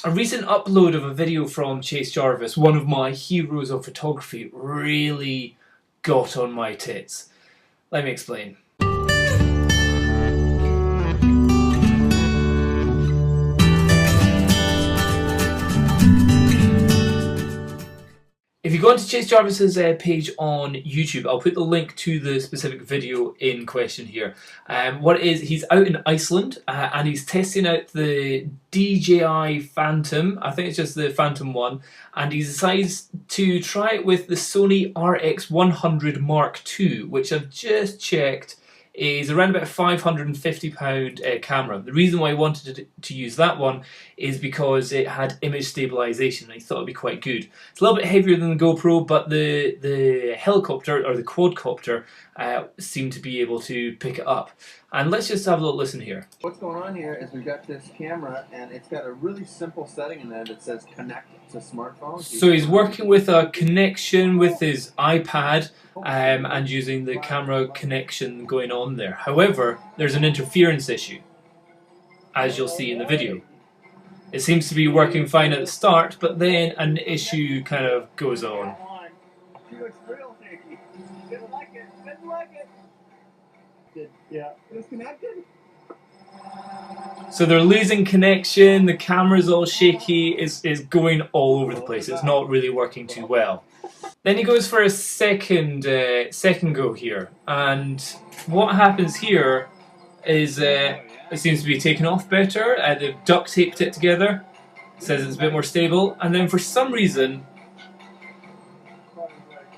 A recent upload of a video from Chase Jarvis, one of my heroes of photography, really got on my tits. Let me explain. If you go onto Chase Jarvis's page on YouTube, I'll put the link to the specific video in question here. He's out in Iceland and he's testing out the DJI Phantom. I think it's just the Phantom one, and he decides to try it with the Sony RX100 Mark II, which I've just checked is around about a £550 camera. The reason why I wanted to use that one is because it had image stabilization and I thought it'd be quite good. It's a little bit heavier than the GoPro, but the helicopter or the quadcopter seemed to be able to pick it up. And let's just have a little listen here. What's going on here is we've got this camera and it's got a really simple setting in there that says connect to smartphone. So he's working with a connection with his iPad and using the camera connection going on there. However, there's an interference issue, as you'll see in the video. It seems to be working fine at the start, but then an issue kind of goes on. Yeah, it's connected. So they're losing connection, the camera's all shaky, is going all over the place. It's not really working too well. Then he goes for a second go here, and what happens here is it seems to be taken off better. They've duct taped it together, says it's a bit more stable, and then for some reason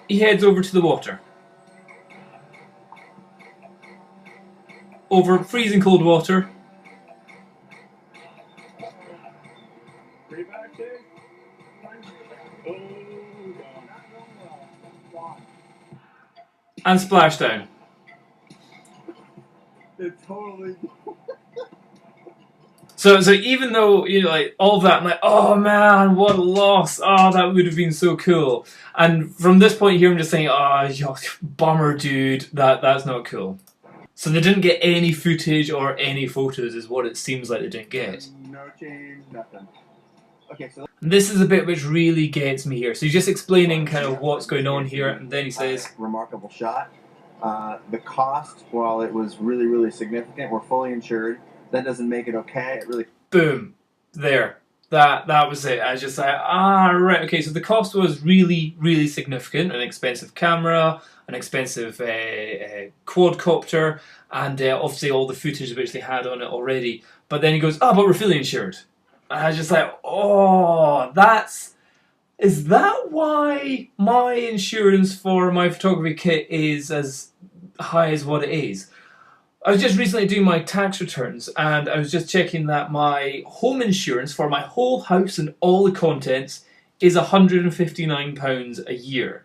he heads over to the water. Over freezing cold water. And splashdown. It totally. So even though, you know, like all of that, I'm like, oh man, what a loss. Oh, that would have been so cool. And from this point here, I'm just saying, oh, bummer, dude. That's not cool. So they didn't get any footage or any photos, is what it seems like they didn't get. No change, nothing. Okay, so this is a bit which really gets me here. So he's just explaining kind of what's going on here, and then he says, remarkable shot. The cost, while it was really, really significant, we're fully insured. That doesn't make it okay. It really boom, there. That was it. I was just like, right, okay. So the cost was really, really significant. An expensive camera, an expensive quadcopter, and obviously all the footage which they had on it already. But then he goes, oh, but we're fully insured. And I was just like, oh, is that why my insurance for my photography kit is as high as what it is? I was just recently doing my tax returns and I was just checking that my home insurance for my whole house and all the contents is £159 a year.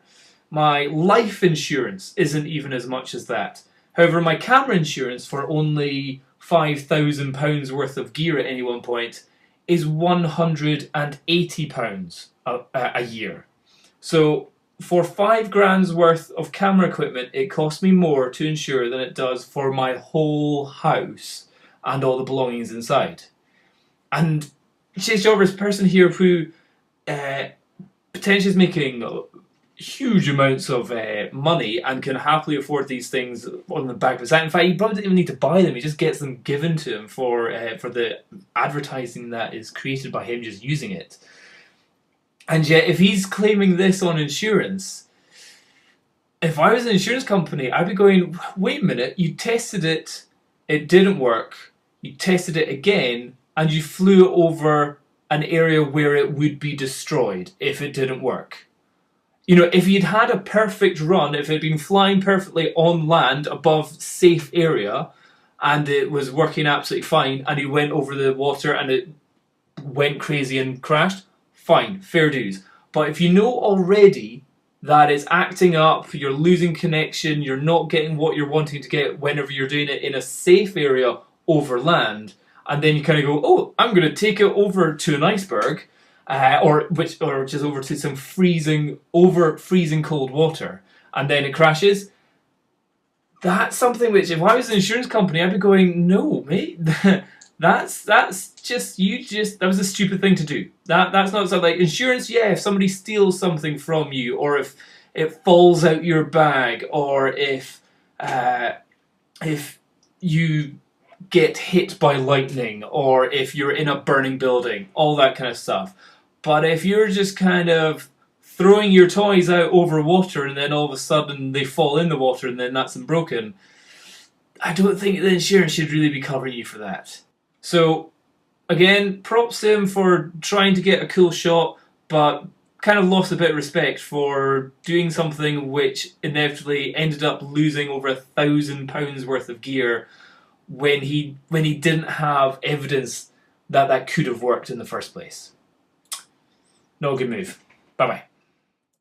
My life insurance isn't even as much as that. However, my camera insurance for only £5,000 worth of gear at any one point is £180 a year. So for £5,000 worth of camera equipment, it costs me more to insure than it does for my whole house and all the belongings inside. And Chase Jarvis, person here who potentially is making huge amounts of money and can happily afford these things on the back of his hand. In fact, he probably doesn't even need to buy them. He just gets them given to him for the advertising that is created by him just using it. And yet, if he's claiming this on insurance, if I was an insurance company, I'd be going, wait a minute, you tested it, it didn't work, you tested it again, and you flew over an area where it would be destroyed if it didn't work. You know, if he'd had a perfect run, if it had been flying perfectly on land above safe area, and it was working absolutely fine, and he went over the water and it went crazy and crashed, fine, fair dues. But if you know already that it's acting up, you're losing connection, you're not getting what you're wanting to get whenever you're doing it in a safe area over land, and then you kind of go, oh, I'm going to take it over to an iceberg, or just over to some freezing cold water, and then it crashes. That's something which, if I was an insurance company, I'd be going, no, mate, That's just that was a stupid thing to do. That's not something like insurance. Yeah, if somebody steals something from you, or if it falls out your bag, or if you get hit by lightning, or if you're in a burning building, all that kind of stuff. But if you're just kind of throwing your toys out over water and then all of a sudden they fall in the water and then that's them broken, I don't think the insurance should really be covering you for that. So, again, props to him for trying to get a cool shot, but kind of lost a bit of respect for doing something which inevitably ended up losing over £1,000 worth of gear when he didn't have evidence that that could have worked in the first place. No good move. Bye bye.